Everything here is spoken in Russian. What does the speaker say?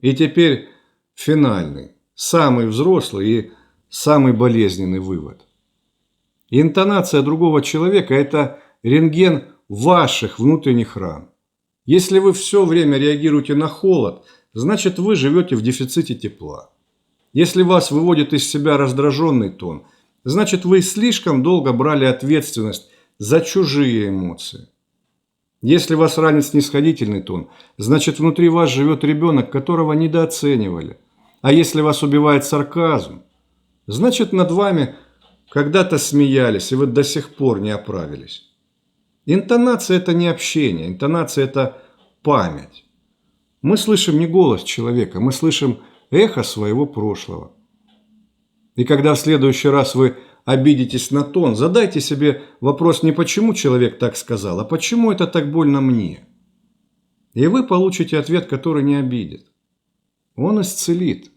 И теперь финальный, самый взрослый и самый болезненный вывод. Интонация другого человека – это рентген ваших внутренних ран. Если вы все время реагируете на холод, значит вы живете в дефиците тепла. Если вас выводит из себя раздраженный тон, значит вы слишком долго брали ответственность за чужие эмоции. Если вас ранит снисходительный тон, значит внутри вас живет ребенок, которого недооценивали. А если вас убивает сарказм, значит над вами когда-то смеялись, и вы до сих пор не оправились. Интонация – это не общение, интонация – это память. Мы слышим не голос человека, мы слышим эхо своего прошлого. И когда в следующий раз вы обидитесь на тон, задайте себе вопрос не почему человек так сказал, а почему это так больно мне. И вы получите ответ, который не обидит. Он исцелит.